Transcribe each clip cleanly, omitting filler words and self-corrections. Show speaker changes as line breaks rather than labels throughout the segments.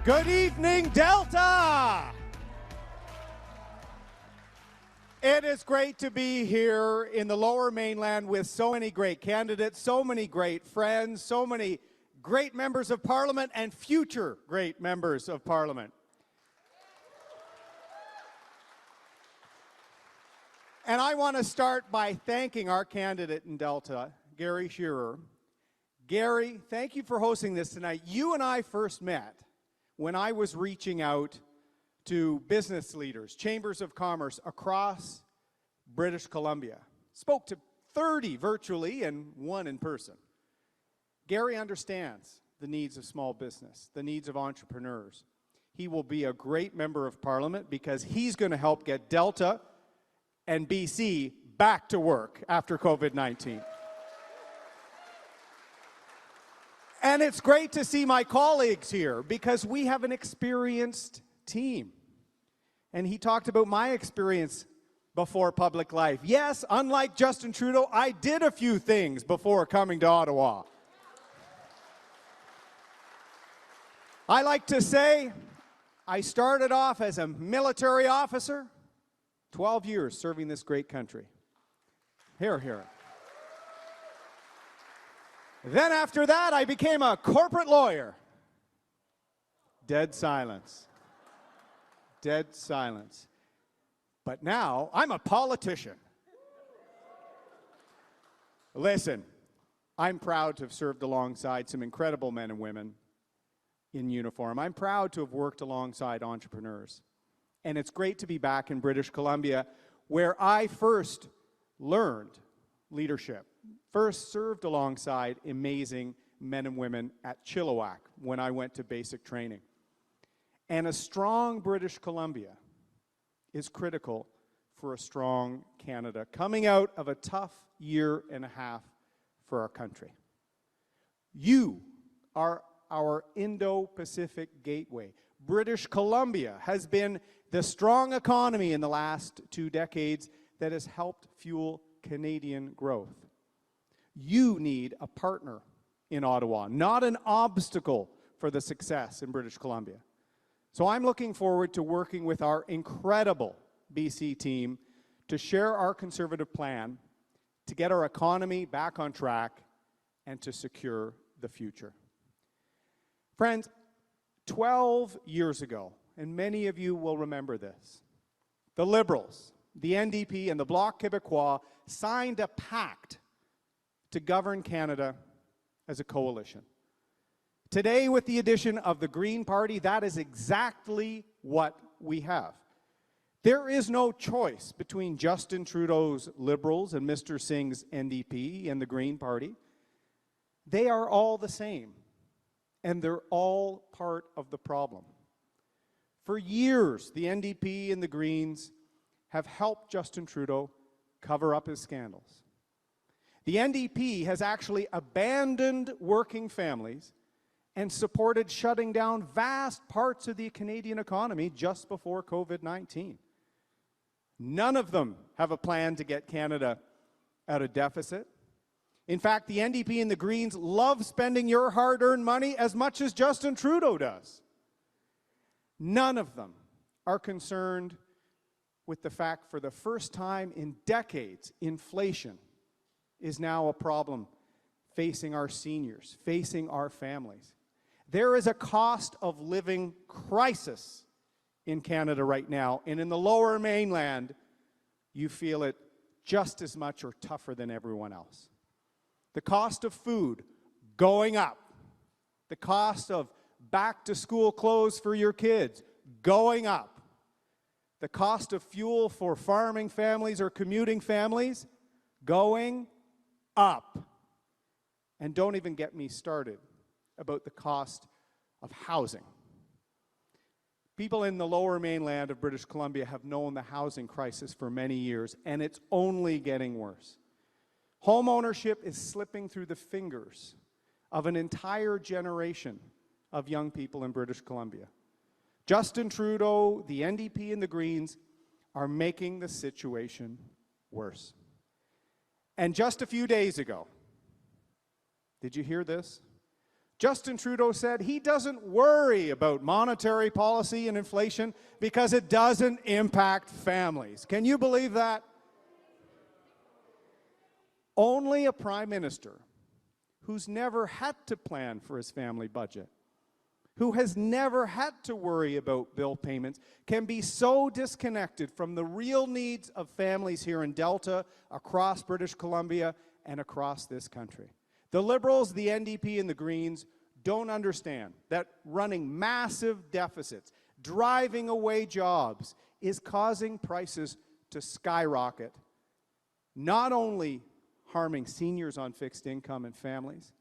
Good evening, Delta! It is great to be here in the Lower Mainland with so many great candidates, so many great friends, so many great members of Parliament and future great members of Parliament. And I want to start by thanking our candidate in Delta, Gary Shearer. Gary, thank you for hosting this tonight. You and I first met when I was reaching out to business leaders, chambers of commerce across British Columbia. Spoke to 30 virtually and 1 in person. Gary understands the needs of small business, the needs of entrepreneurs. He will be a great member of Parliament because he's going to help get Delta and BC back to work after COVID-19. And it's great to see my colleagues here because we have an experienced team. And he talked about my experience before public life. Yes, unlike Justin Trudeau, I did a few things before coming to Ottawa. I like to say I started off as a military officer, 12 years serving this great country. Hear, hear. Then after that, I became a corporate lawyer. Dead silence. Dead silence. But now, I'm a politician. Listen, I'm proud to have served alongside some incredible men and women in uniform. I'm proud to have worked alongside entrepreneurs. And it's great to be back in British Columbia, where I first learned leadership. First served alongside amazing men and women at Chilliwack when I went to basic training. And a strong British Columbia is critical for a strong Canada coming out of a tough year and a half for our country. You are our Indo-Pacific gateway. British Columbia has been the strong economy in the last 2 decades that has helped fuel Canadian growth. You need a partner in Ottawa, not an obstacle for the success in British Columbia. So I'm looking forward to working with our incredible BC team to share our Conservative plan to get our economy back on track and to secure the future. Friends, 12 years ago, and many of you will remember this, the Liberals, the NDP, and the Bloc Québécois signed a pact to govern Canada as a coalition. Today, with the addition of the Green Party, that is exactly what we have. There is no choice between Justin Trudeau's Liberals and Mr. Singh's NDP and the Green Party. They are all the same, and they're all part of the problem. For years, the NDP and the Greens have helped Justin Trudeau cover up his scandals. The NDP has actually abandoned working families and supported shutting down vast parts of the Canadian economy just before COVID-19. None of them have a plan to get Canada out of deficit. In fact, the NDP and the Greens love spending your hard-earned money as much as Justin Trudeau does. None of them are concerned with the fact for the first time in decades, inflation is now a problem facing our seniors, facing our families. There is a cost of living crisis in Canada right now, and in the Lower Mainland, you feel it just as much or tougher than everyone else. The cost of food going up. The cost of back-to-school clothes for your kids going up. The cost of fuel for farming families or commuting families going up. And don't even get me started about the cost of housing. People in the Lower Mainland of British Columbia have known the housing crisis for many years, and it's only getting worse. Home ownership is slipping through the fingers of an entire generation of young people in British Columbia. Justin Trudeau, the NDP, and the Greens are making the situation worse. And just a few days ago, did you hear this? Justin Trudeau said he doesn't worry about monetary policy and inflation because it doesn't impact families. Can you believe that? Only a prime minister who's never had to plan for his family budget, who has never had to worry about bill payments, can be so disconnected from the real needs of families here in Delta, across British Columbia, and across this country. The Liberals, the NDP, and the Greens don't understand that running massive deficits, driving away jobs, is causing prices to skyrocket, not only harming seniors on fixed income and families,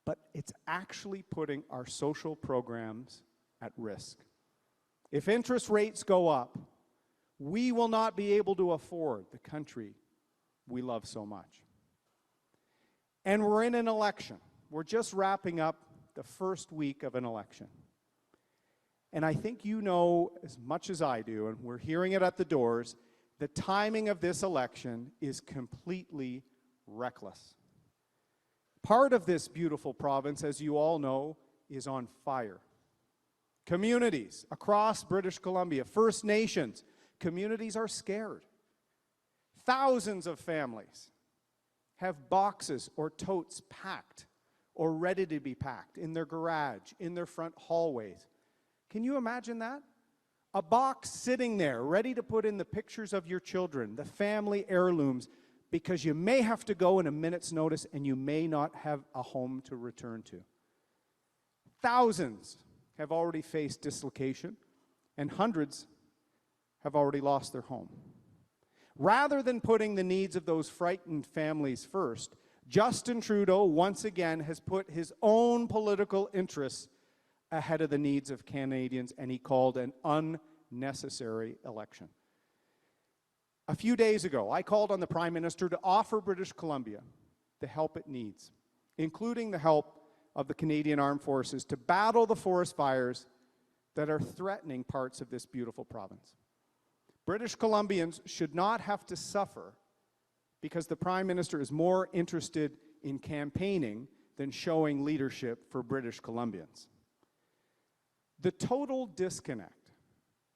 but it's actually putting our social programs at risk. If interest rates go up, we will not be able to afford the country we love so much. And we're in an election. We're just wrapping up the first week of an election. And I think you know as much as I do, and we're hearing it at the doors, the timing of this election is completely reckless. Part of this beautiful province, as you all know, is on fire. Communities across British Columbia, First Nations, communities are scared. Thousands of families have boxes or totes packed or ready to be packed in their garage, in their front hallways. Can you imagine that? A box sitting there ready to put in the pictures of your children, the family heirlooms, because you may have to go in a minute's notice and you may not have a home to return to. Thousands have already faced dislocation, and hundreds have already lost their home. Rather than putting the needs of those frightened families first, Justin Trudeau once again has put his own political interests ahead of the needs of Canadians, and he called an unnecessary election. A few days ago, I called on the Prime Minister to offer British Columbia the help it needs, including the help of the Canadian Armed Forces to battle the forest fires that are threatening parts of this beautiful province. British Columbians should not have to suffer because the Prime Minister is more interested in campaigning than showing leadership for British Columbians. The total disconnect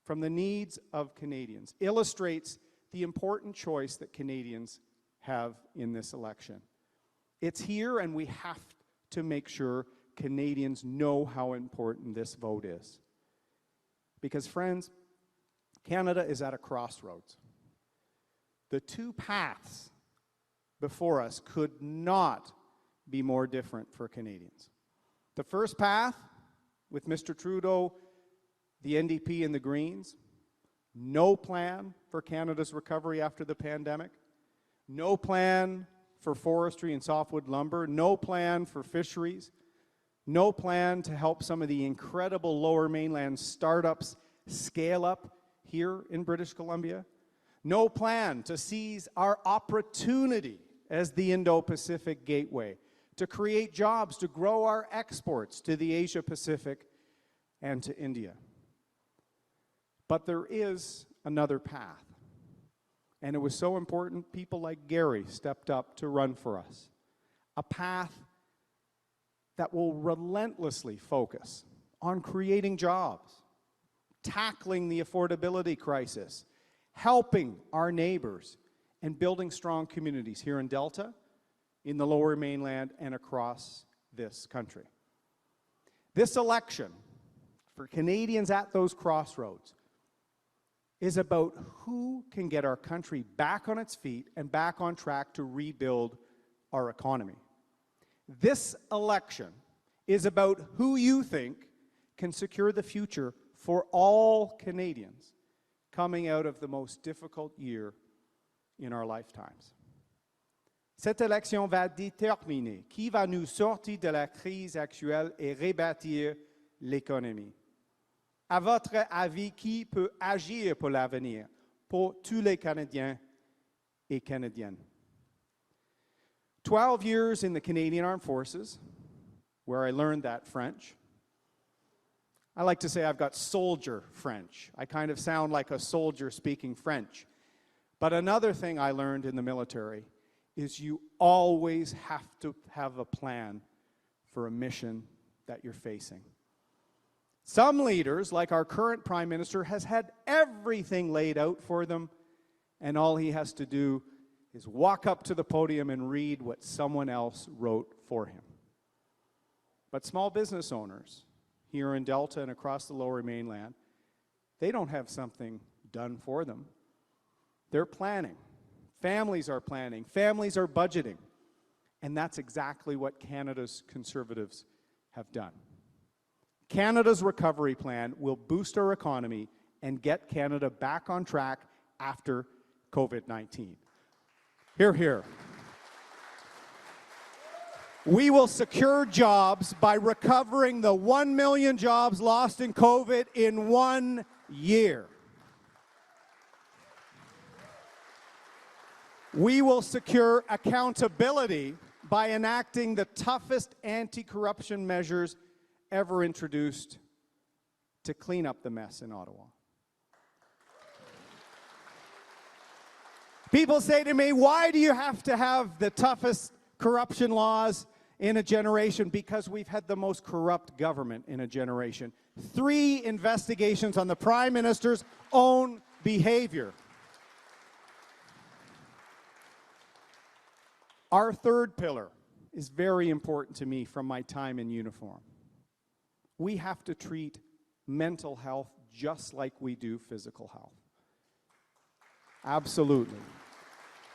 from the needs of Canadians illustrates the important choice that Canadians have in this election. It's here, and we have to make sure Canadians know how important this vote is. Because, friends, Canada is at a crossroads. The two paths before us could not be more different for Canadians. The first path, with Mr. Trudeau, the NDP, and the Greens, no plan for Canada's recovery after the pandemic, no plan for forestry and softwood lumber, no plan for fisheries, no plan to help some of the incredible Lower Mainland startups scale up here in British Columbia, no plan to seize our opportunity as the Indo-Pacific gateway, to create jobs, to grow our exports to the Asia-Pacific and to India. But there is another path. And it was so important people like Gary stepped up to run for us. A path that will relentlessly focus on creating jobs, tackling the affordability crisis, helping our neighbors, and building strong communities here in Delta, in the Lower Mainland, and across this country. This election, for Canadians at those crossroads, is about who can get our country back on its feet and back on track to rebuild our economy. This election is about who you think can secure the future for all Canadians coming out of the most difficult year in our lifetimes. Cette élection va déterminer qui va nous sortir de la crise actuelle et rebâtir l'économie. À votre avis, qui peut agir pour l'avenir, pour tous les Canadiens et Canadiennes? 12 years in the Canadian Armed Forces, where I learned that French. I like to say I've got soldier French. I kind of sound like a soldier speaking French. But another thing I learned in the military is you always have to have a plan for a mission that you're facing. Some leaders, like our current Prime Minister, has had everything laid out for them, and all he has to do is walk up to the podium and read what someone else wrote for him. But small business owners here in Delta and across the Lower Mainland, they don't have something done for them. They're planning. Families are planning. Families are budgeting. And that's exactly what Canada's Conservatives have done. Canada's recovery plan will boost our economy and get Canada back on track after COVID-19. Hear, hear. We will secure jobs by recovering the 1 million jobs lost in COVID in 1 year. We will secure accountability by enacting the toughest anti-corruption measures ever introduced to clean up the mess in Ottawa. People say to me, why do you have to have the toughest corruption laws in a generation? Because we've had the most corrupt government in a generation. 3 investigations on the Prime Minister's own behavior. Our third pillar is very important to me from my time in uniform. We have to treat mental health just like we do physical health. Absolutely.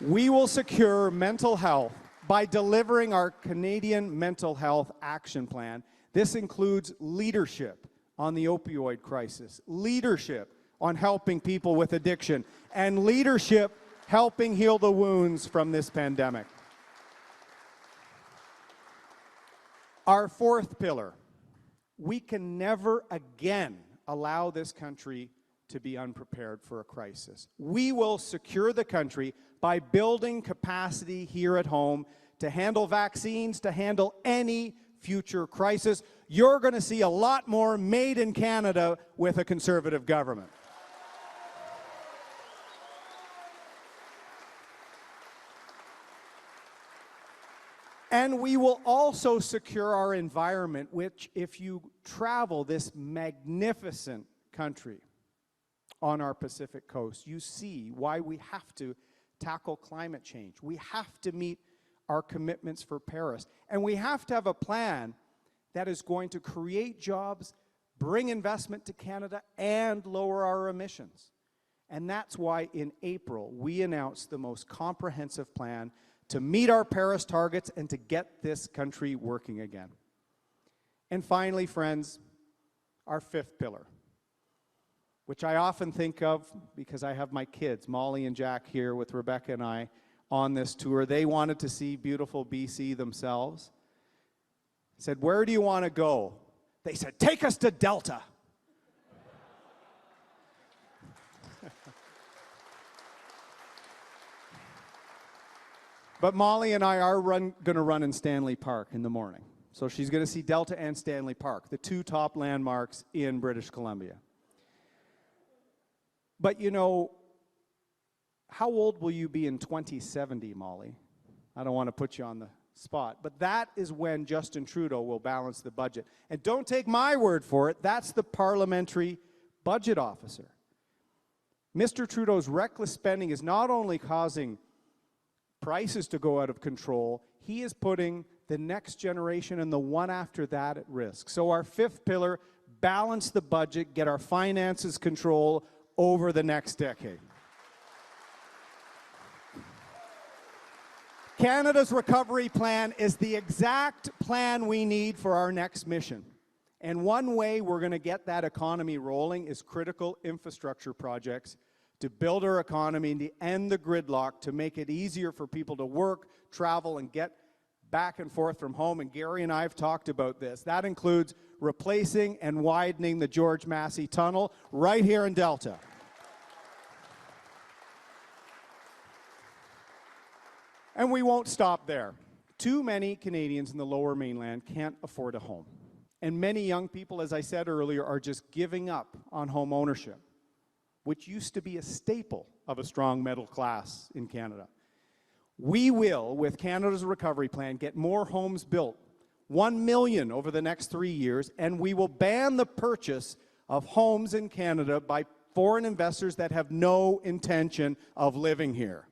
We will secure mental health by delivering our Canadian Mental Health Action Plan. This includes leadership on the opioid crisis, leadership on helping people with addiction, and leadership helping heal the wounds from this pandemic. Our fourth pillar, we can never again allow this country to be unprepared for a crisis. We will secure the country by building capacity here at home to handle vaccines, to handle any future crisis. You're going to see a lot more made in Canada with a Conservative government. And we will also secure our environment, which, if you travel this magnificent country on our Pacific coast, you see why we have to tackle climate change. We have to meet our commitments for Paris. And we have to have a plan that is going to create jobs, bring investment to Canada, and lower our emissions. And that's why in April, we announced the most comprehensive plan to meet our Paris targets and to get this country working again. And finally, friends, our fifth pillar, which I often think of because I have my kids, Molly and Jack, here with Rebecca and I on this tour. They wanted to see beautiful BC themselves. I said, where do you want to go? They said, take us to Delta. But Molly and I are going to run in Stanley Park in the morning. So she's going to see Delta and Stanley Park, the 2 top landmarks in British Columbia. But you know, how old will you be in 2070, Molly? I don't want to put you on the spot, but that is when Justin Trudeau will balance the budget. And don't take my word for it, that's the parliamentary budget officer. Mr. Trudeau's reckless spending is not only causing prices to go out of control, he is putting the next generation and the one after that at risk. So our fifth pillar, balance the budget, get our finances control over the next decade. Canada's recovery plan is the exact plan we need for our next mission. And one way we're going to get that economy rolling is critical infrastructure projects to build our economy and to end the gridlock, to make it easier for people to work, travel, and get back and forth from home. And Gary and I have talked about this. That includes replacing and widening the George Massey Tunnel right here in Delta. And we won't stop there. Too many Canadians in the Lower Mainland can't afford a home. And many young people, as I said earlier, are just giving up on home ownership, which used to be a staple of a strong middle class in Canada. We will, with Canada's recovery plan, get more homes built, 1 million over the next 3 years, and we will ban the purchase of homes in Canada by foreign investors that have no intention of living here.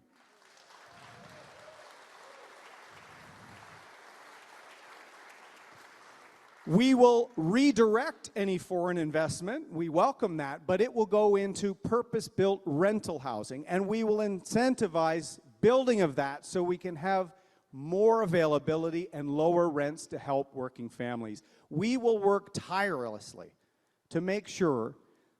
We will redirect any foreign investment, we welcome that, but it will go into purpose-built rental housing, and we will incentivize building of that so we can have more availability and lower rents to help working families. We will work tirelessly to make sure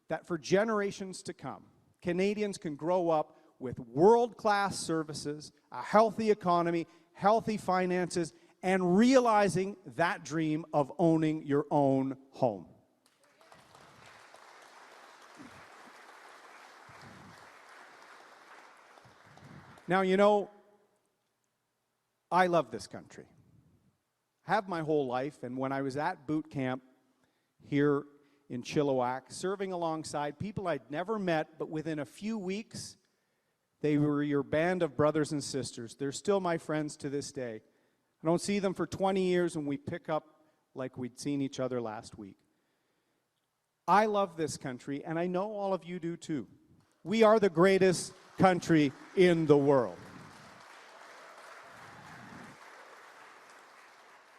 that for generations to come, Canadians can grow up with world-class services, a healthy economy, healthy finances, and realizing that dream of owning your own home. Now, you know, I love this country. Have my whole life, and when I was at boot camp here in Chilliwack, serving alongside people I'd never met, but within a few weeks, they were your band of brothers and sisters. They're still my friends to this day. I don't see them for 20 years, and we pick up like we'd seen each other last week. I love this country, and I know all of you do too. We are the greatest country in the world.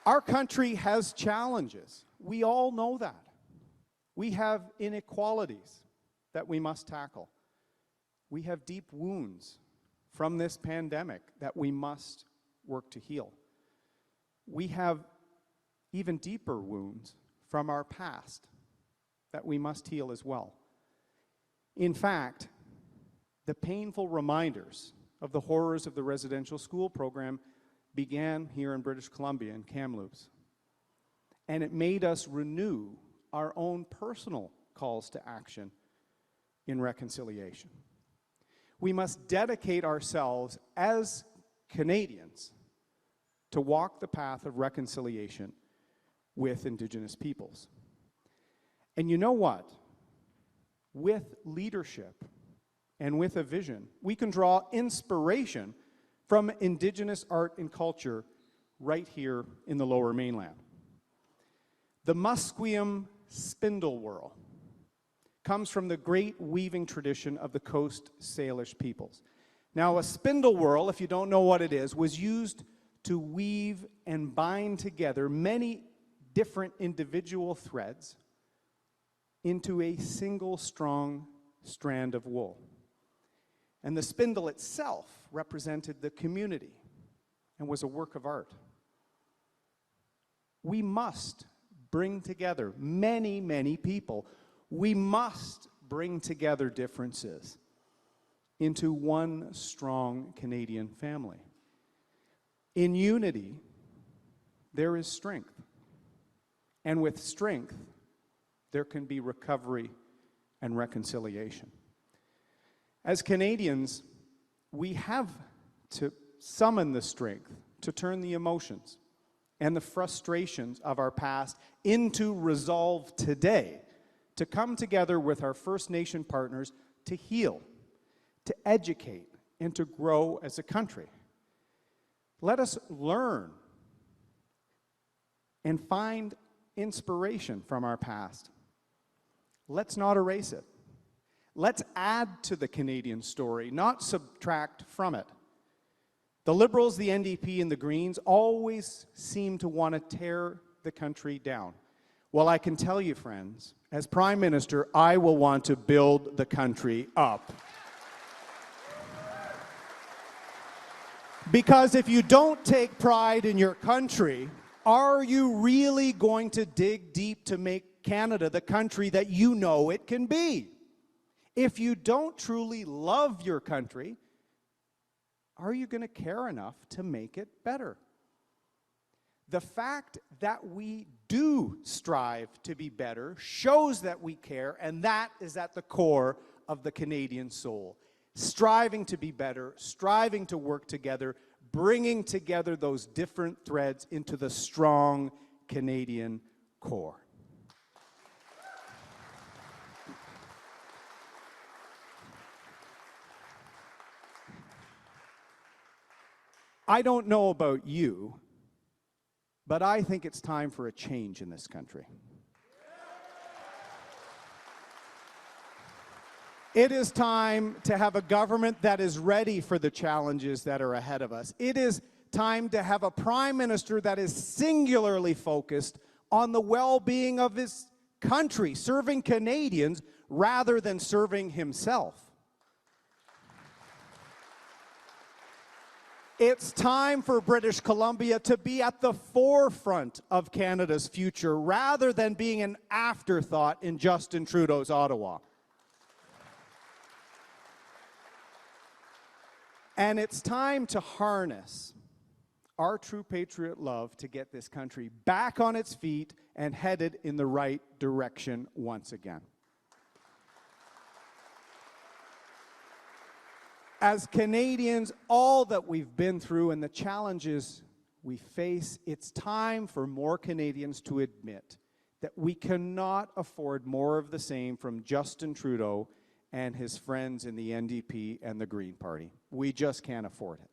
Our country has challenges. We all know that. We have inequalities that we must tackle. We have deep wounds from this pandemic that we must work to heal. We have even deeper wounds from our past that we must heal as well. In fact, the painful reminders of the horrors of the residential school program began here in British Columbia in Kamloops. And it made us renew our own personal calls to action in reconciliation. We must dedicate ourselves as Canadians to walk the path of reconciliation with Indigenous peoples. And you know what? With leadership and with a vision, we can draw inspiration from Indigenous art and culture right here in the Lower Mainland. The Musqueam spindle whorl comes from the great weaving tradition of the Coast Salish peoples. Now, a spindle whorl, if you don't know what it is, was used to weave and bind together many different individual threads into a single strong strand of wool. And the spindle itself represented the community and was a work of art. We must bring together many, many people. We must bring together differences into one strong Canadian family. In unity, there is strength. And with strength, there can be recovery and reconciliation. As Canadians, we have to summon the strength to turn the emotions and the frustrations of our past into resolve today, to come together with our First Nation partners to heal, to educate, and to grow as a country. Let us learn and find inspiration from our past. Let's not erase it. Let's add to the Canadian story, not subtract from it. The Liberals, the NDP, and the Greens always seem to want to tear the country down. Well, I can tell you, friends, as Prime Minister, I will want to build the country up. Because if you don't take pride in your country, are you really going to dig deep to make Canada the country that you know it can be? If you don't truly love your country, are you going to care enough to make it better? The fact that we do strive to be better shows that we care, and that is at the core of the Canadian soul. Striving to be better, striving to work together, bringing together those different threads into the strong Canadian core. I don't know about you, But I think it's time for a change in this country. It is time to have a government that is ready for the challenges that are ahead of us. It is time to have a prime minister that is singularly focused on the well-being of his country, serving Canadians rather than serving himself. It's time for British Columbia to be at the forefront of Canada's future rather than being an afterthought in Justin Trudeau's Ottawa. And it's time to harness our true patriot love to get this country back on its feet and headed in the right direction once again. As Canadians, all that we've been through and the challenges we face, it's time for more Canadians to admit that we cannot afford more of the same from Justin Trudeau and his friends in the NDP and the Green Party. We just can't afford it.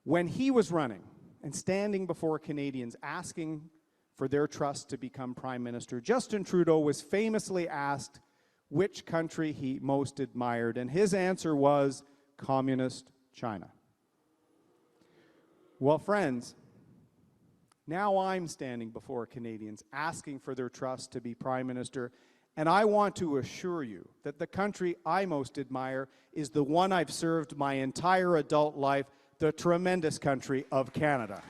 When he was running and standing before Canadians asking for their trust to become Prime Minister, Justin Trudeau was famously asked which country he most admired, and his answer was Communist China. Well, friends, now I'm standing before Canadians asking for their trust to be Prime Minister, and I want to assure you that the country I most admire is the one I've served my entire adult life, the tremendous country of Canada.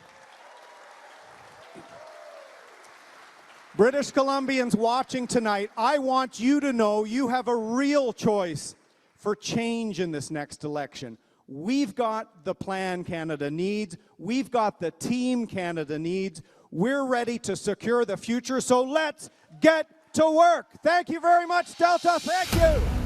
British Columbians watching tonight, I want you to know you have a real choice for change in this next election. We've got the plan Canada needs. We've got the team Canada needs. We're ready to secure the future, so let's get to work. Thank you very much, Delta. Thank you.